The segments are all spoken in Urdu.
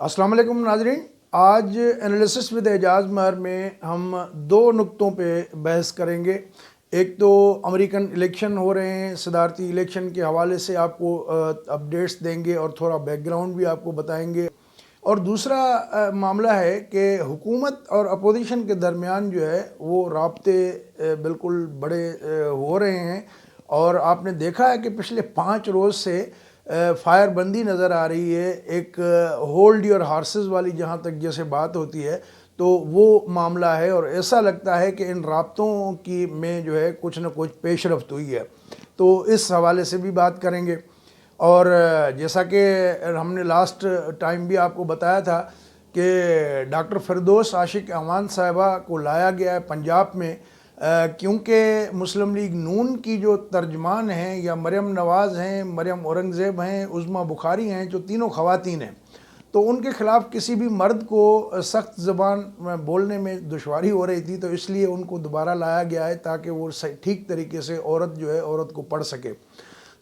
السلام علیکم ناظرین، آج انالیسس ود اعجاز مہر میں ہم دو نقطوں پہ بحث کریں گے۔ ایک تو امریکن الیکشن ہو رہے ہیں، صدارتی الیکشن کے حوالے سے آپ کو اپڈیٹس دیں گے اور تھوڑا بیک گراؤنڈ بھی آپ کو بتائیں گے، اور دوسرا معاملہ ہے کہ حکومت اور اپوزیشن کے درمیان جو ہے وہ رابطے بالکل بڑے ہو رہے ہیں، اور آپ نے دیکھا ہے کہ پچھلے 5 روز سے فائر بندی نظر آ رہی ہے۔ ایک ہولڈ یور ہارسز والی جہاں تک جیسے بات ہوتی ہے تو وہ معاملہ ہے، اور ایسا لگتا ہے کہ ان رابطوں کی میں جو ہے کچھ نہ کچھ پیش رفت ہوئی ہے، تو اس حوالے سے بھی بات کریں گے۔ اور جیسا کہ ہم نے لاسٹ ٹائم بھی آپ کو بتایا تھا کہ ڈاکٹر فردوس عاشق امان صاحبہ کو لایا گیا ہے پنجاب میں، کیونکہ مسلم لیگ نون کی جو ترجمان ہیں یا مریم نواز ہیں، مریم اورنگزیب ہیں، عظمیٰ بخاری ہیں، جو تینوں خواتین ہیں، تو ان کے خلاف کسی بھی مرد کو سخت زبان بولنے میں دشواری ہو رہی تھی، تو اس لیے ان کو دوبارہ لایا گیا ہے تاکہ وہ ٹھیک طریقے سے عورت کو پڑھ سکے۔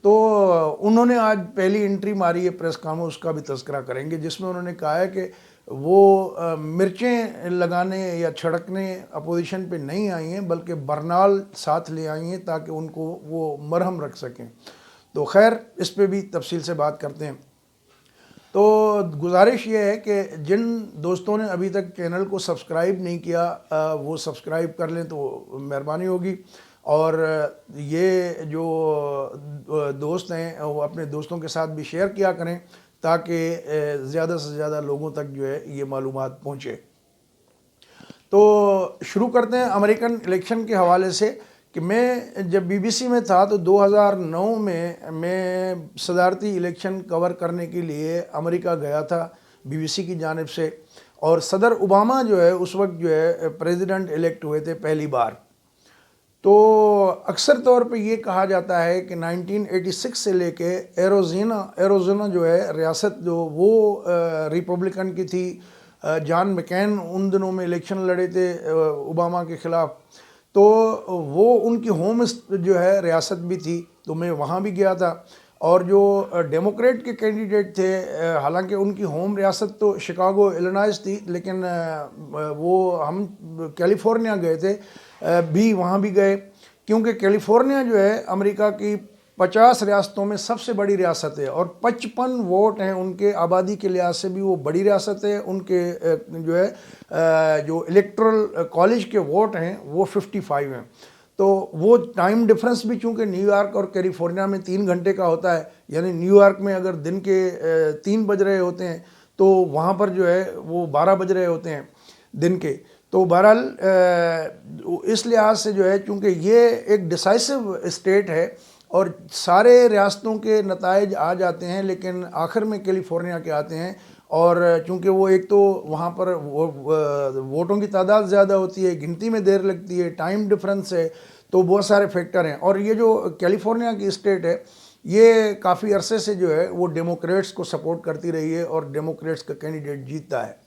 تو انہوں نے آج پہلی انٹری ماری ہے پریس کانفرنس، اس کا بھی تذکرہ کریں گے، جس میں انہوں نے کہا ہے کہ وہ مرچیں لگانے یا چھڑکنے اپوزیشن پہ نہیں آئی ہیں، بلکہ برنال ساتھ لے آئی ہیں تاکہ ان کو وہ مرہم رکھ سکیں۔ تو خیر، اس پہ بھی تفصیل سے بات کرتے ہیں۔ تو گزارش یہ ہے کہ جن دوستوں نے ابھی تک چینل کو سبسکرائب نہیں کیا وہ سبسکرائب کر لیں تو مہربانی ہوگی، اور یہ جو دوست ہیں وہ اپنے دوستوں کے ساتھ بھی شیئر کیا کریں تاکہ زیادہ سے زیادہ لوگوں تک جو ہے یہ معلومات پہنچے۔ تو شروع کرتے ہیں امریکن الیکشن کے حوالے سے کہ میں جب بی بی سی میں تھا تو 2009 میں صدارتی الیکشن کور کرنے کے لیے امریکہ گیا تھا بی بی سی کی جانب سے، اور صدر اوباما جو ہے اس وقت جو ہے پریزیڈنٹ الیکٹ ہوئے تھے پہلی بار۔ تو اکثر طور پہ یہ کہا جاتا ہے کہ 1986 سے لے کے ایروزونا جو ہے ریاست جو وہ ریپبلکن کی تھی، جان مکین ان دنوں میں الیکشن لڑے تھے اوباما کے خلاف، تو وہ ان کی ہوم جو ہے ریاست بھی تھی، تو میں وہاں بھی گیا تھا۔ اور جو ڈیموکریٹ کے کینڈیڈیٹ تھے، حالانکہ ان کی ہوم ریاست تو شکاگو الینوائس تھی، لیکن وہ ہم کیلیفورنیا گئے تھے بھی، وہاں بھی گئے کیونکہ کیلیفورنیا جو ہے امریکہ کی 50 ریاستوں میں سب سے بڑی ریاست ہے، اور 55 ووٹ ہیں ان کے آبادی کے لحاظ سے بھی وہ بڑی ریاست ہے۔ ان کے جو ہے جو الیکٹرل کالج کے ووٹ ہیں وہ 55 ہیں، تو وہ ٹائم ڈفرنس بھی چونکہ نیو یارک اور کیلیفورنیا میں 3 گھنٹے کا ہوتا ہے، یعنی نیو یارک میں اگر دن کے 3 بج رہے ہوتے ہیں تو وہاں پر جو ہے وہ 12 بج رہے ہوتے ہیں دن کے۔ تو بہرحال اس لحاظ سے جو ہے چونکہ یہ ایک ڈیسائسو اسٹیٹ ہے اور سارے ریاستوں کے نتائج آ جاتے ہیں لیکن آخر میں کیلیفورنیا کے آتے ہیں، اور چونکہ وہ ایک تو وہاں پر ووٹوں کی تعداد زیادہ ہوتی ہے، گنتی میں دیر لگتی ہے، ٹائم ڈفرنس ہے، تو بہت سارے فیکٹر ہیں۔ اور یہ جو کیلیفورنیا کی اسٹیٹ ہے یہ کافی عرصے سے جو ہے وہ ڈیموکریٹس کو سپورٹ کرتی رہی ہے اور ڈیموکریٹس کا کینڈیڈیٹ جیتتا ہے۔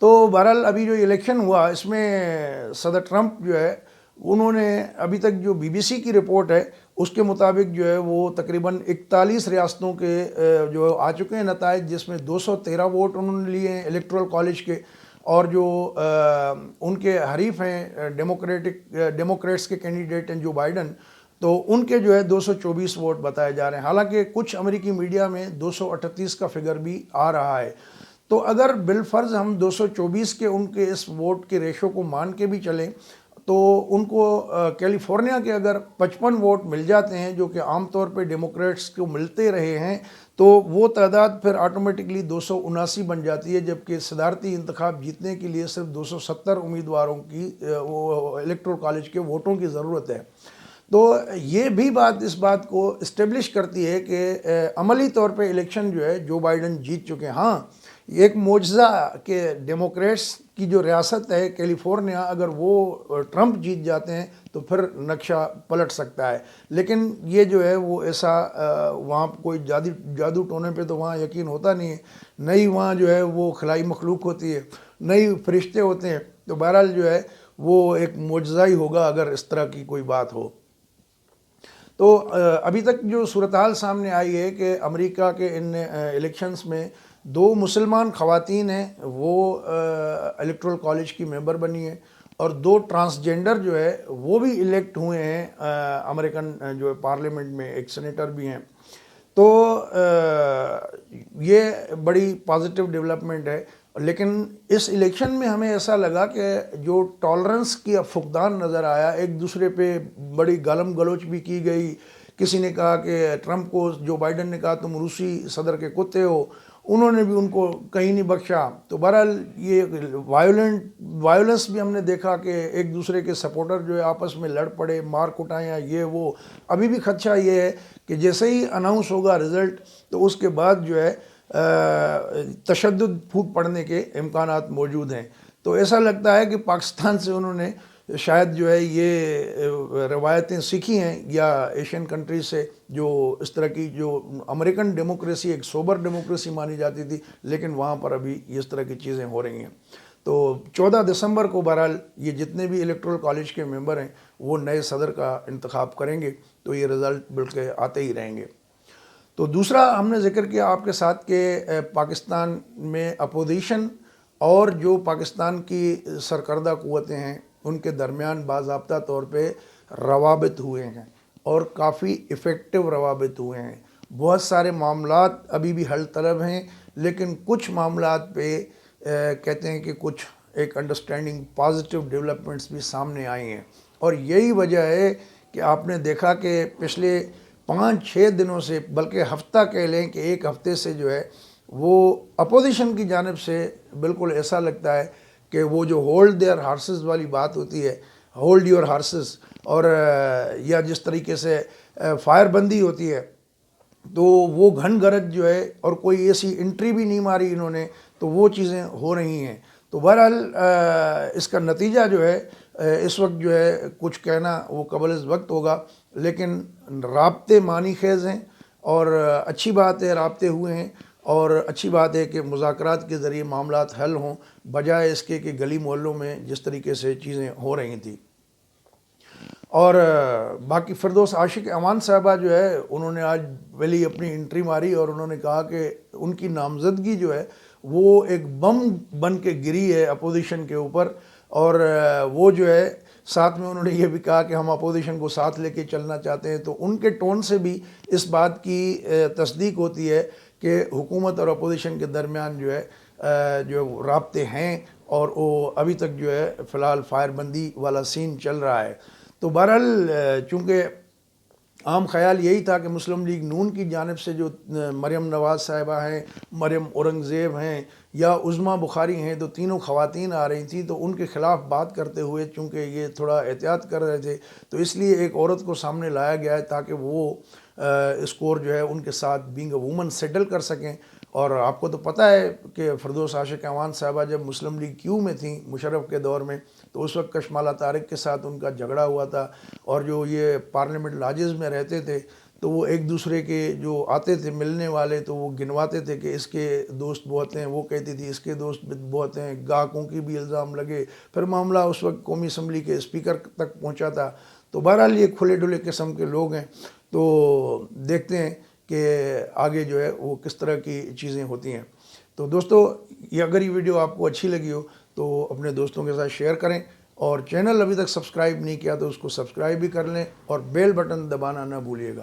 تو بہرحال ابھی جو الیکشن ہوا اس میں صدر ٹرمپ جو ہے انہوں نے ابھی تک جو بی بی سی کی رپورٹ ہے اس کے مطابق جو ہے وہ تقریباً 41 ریاستوں کے جو آ چکے ہیں نتائج، جس میں 213 ووٹ انہوں نے لیے ہیں الیکٹرل کالج کے، اور جو ان کے حریف ہیں ڈیموکریٹس کے کینڈیڈیٹ ہیں جو بائیڈن، تو ان کے جو ہے 224 ووٹ بتائے جا رہے ہیں، حالانکہ کچھ امریکی میڈیا میں 238 کا فگر بھی آ رہا ہے۔ تو اگر بالفرض ہم 224 کے ان کے اس ووٹ کے ریشو کو مان کے بھی چلیں تو ان کو کیلیفورنیا کے اگر 55 ووٹ مل جاتے ہیں جو کہ عام طور پہ ڈیموکریٹس کو ملتے رہے ہیں، تو وہ تعداد پھر آٹومیٹکلی 279 بن جاتی ہے، جبکہ صدارتی انتخاب جیتنے کے لیے صرف 270 امیدواروں کی وہ الیکٹرل کالج کے ووٹوں کی ضرورت ہے۔ تو یہ بھی اس بات کو اسٹیبلش کرتی ہے کہ عملی طور پہ الیکشن جو ہے جو بائیڈن جیت چکے ہیں۔ ہاں، ایک معجزہ کہ ڈیموکریٹس کی جو ریاست ہے کیلیفورنیا، اگر وہ ٹرمپ جیت جاتے ہیں تو پھر نقشہ پلٹ سکتا ہے، لیکن یہ جو ہے وہ ایسا وہاں کوئی جادو ٹونے پہ تو وہاں یقین ہوتا نہیں ہے، نئی وہاں جو ہے وہ خلائی مخلوق ہوتی ہے، نئی فرشتے ہوتے ہیں، تو بہرحال جو ہے وہ ایک معجزہ ہی ہوگا اگر اس طرح کی کوئی بات ہو۔ تو ابھی تک جو صورتحال سامنے آئی ہے کہ امریکہ کے ان الیکشنز میں 2 مسلمان خواتین ہیں وہ الیکٹرل کالج کی ممبر بنی ہیں، اور 2 ٹرانسجینڈر جو ہے وہ بھی الیکٹ ہوئے ہیں امریکن جو ہے پارلیمنٹ میں، ایک سینیٹر بھی ہیں۔ تو یہ بڑی پازیٹیو ڈیولپمنٹ ہے۔ لیکن اس الیکشن میں ہمیں ایسا لگا کہ جو ٹالرنس کی فقدان نظر آیا، ایک دوسرے پہ بڑی گالم گلوچ بھی کی گئی۔ کسی نے کہا کہ ٹرمپ کو، جو بائیڈن نے کہا تم روسی صدر کے کتے ہو، انہوں نے بھی ان کو کہیں نہیں بخشا۔ تو بہرحال یہ وائلنس بھی ہم نے دیکھا کہ ایک دوسرے کے سپورٹر جو ہے آپس میں لڑ پڑے، مار کٹائیاں، یہ وہ۔ ابھی بھی خدشہ یہ ہے کہ جیسے ہی اناؤنس ہوگا رزلٹ تو اس کے بعد جو ہے تشدد پھوٹ پڑنے کے امکانات موجود ہیں۔ تو ایسا لگتا ہے کہ پاکستان سے انہوں نے شاید جو ہے یہ روایتیں سیکھی ہیں، یا ایشین کنٹریز سے، جو اس طرح کی، جو امریکن ڈیموکریسی ایک سوبر ڈیموکریسی مانی جاتی تھی، لیکن وہاں پر ابھی اس طرح کی چیزیں ہو رہی ہیں۔ تو 14 دسمبر کو بہرحال یہ جتنے بھی الیکٹرل کالج کے ممبر ہیں وہ نئے صدر کا انتخاب کریں گے، تو یہ رزلٹ بلکہ آتے ہی رہیں گے۔ تو دوسرا ہم نے ذکر کیا آپ کے ساتھ کہ پاکستان میں اپوزیشن اور جو پاکستان کی سرکردہ قوتیں ہیں ان کے درمیان باضابطہ طور پہ روابط ہوئے ہیں، اور کافی ایفیکٹو روابط ہوئے ہیں۔ بہت سارے معاملات ابھی بھی حل طلب ہیں، لیکن کچھ معاملات پہ کہتے ہیں کہ کچھ ایک انڈرسٹینڈنگ پازیٹیو ڈیولپمنٹس بھی سامنے آئی ہیں۔ اور یہی وجہ ہے کہ آپ نے دیکھا کہ پچھلے 5-6 دنوں سے، بلکہ ہفتہ کہہ لیں کہ ایک ہفتے سے جو ہے وہ اپوزیشن کی جانب سے بالکل ایسا لگتا ہے کہ وہ جو ہولڈ دیئر ہارسز والی بات ہوتی ہے، ہولڈ یور ہارسز، اور یا جس طریقے سے فائر بندی ہوتی ہے، تو وہ گھن گرج جو ہے، اور کوئی ایسی انٹری بھی نہیں ماری انہوں نے، تو وہ چیزیں ہو رہی ہیں۔ تو بہرحال اس کا نتیجہ جو ہے اس وقت جو ہے کچھ کہنا وہ قبل از وقت ہوگا، لیکن رابطے معنی خیز ہیں، اور اچھی بات ہے رابطے ہوئے ہیں، اور اچھی بات ہے کہ مذاکرات کے ذریعے معاملات حل ہوں، بجائے اس کے کہ گلی محلوں میں جس طریقے سے چیزیں ہو رہی تھیں۔ اور باقی فردوس عاشق امان صاحبہ جو ہے، انہوں نے آج پہلی اپنی انٹری ماری، اور انہوں نے کہا کہ ان کی نامزدگی جو ہے وہ ایک بم بن کے گری ہے اپوزیشن کے اوپر، اور وہ جو ہے ساتھ میں انہوں نے یہ بھی کہا کہ ہم اپوزیشن کو ساتھ لے کے چلنا چاہتے ہیں۔ تو ان کے ٹون سے بھی اس بات کی تصدیق ہوتی ہے کہ حکومت اور اپوزیشن کے درمیان جو ہے جو رابطے ہیں، اور وہ ابھی تک جو ہے فی الحال فائر بندی والا سین چل رہا ہے۔ تو بہرحال چونکہ عام خیال یہی تھا کہ مسلم لیگ نون کی جانب سے جو مریم نواز صاحبہ ہیں، مریم اورنگزیب ہیں، یا عظمیٰ بخاری ہیں، تو تینوں خواتین آ رہی تھیں، تو ان کے خلاف بات کرتے ہوئے چونکہ یہ تھوڑا احتیاط کر رہے تھے، تو اس لیے ایک عورت کو سامنے لایا گیا ہے تاکہ وہ اسکور جو ہے ان کے ساتھ بینگ اے وومن سیٹل کر سکیں۔ اور آپ کو تو پتہ ہے کہ فردوس عاشق امان صاحبہ جب مسلم لیگ کیو میں تھیں مشرف کے دور میں، تو اس وقت کشمالہ طارق کے ساتھ ان کا جھگڑا ہوا تھا، اور جو یہ پارلیمنٹ لاجز میں رہتے تھے تو وہ ایک دوسرے کے جو آتے تھے ملنے والے، تو وہ گنواتے تھے کہ اس کے دوست بہت ہیں، وہ کہتی تھی اس کے دوست بہت ہیں، گاہکوں کی بھی الزام لگے، پھر معاملہ اس وقت قومی اسمبلی کے اسپیکر تک پہنچا تھا۔ تو بہرحال یہ کھلے ڈلے قسم کے لوگ ہیں، تو دیکھتے ہیں کہ آگے جو ہے وہ کس طرح کی چیزیں ہوتی ہیں۔ تو دوستو، اگر یہ ویڈیو آپ کو اچھی لگی ہو تو اپنے دوستوں کے ساتھ شیئر کریں، اور چینل ابھی تک سبسکرائب نہیں کیا تو اس کو سبسکرائب بھی کر لیں، اور بیل بٹن دبانا نہ بھولیے گا۔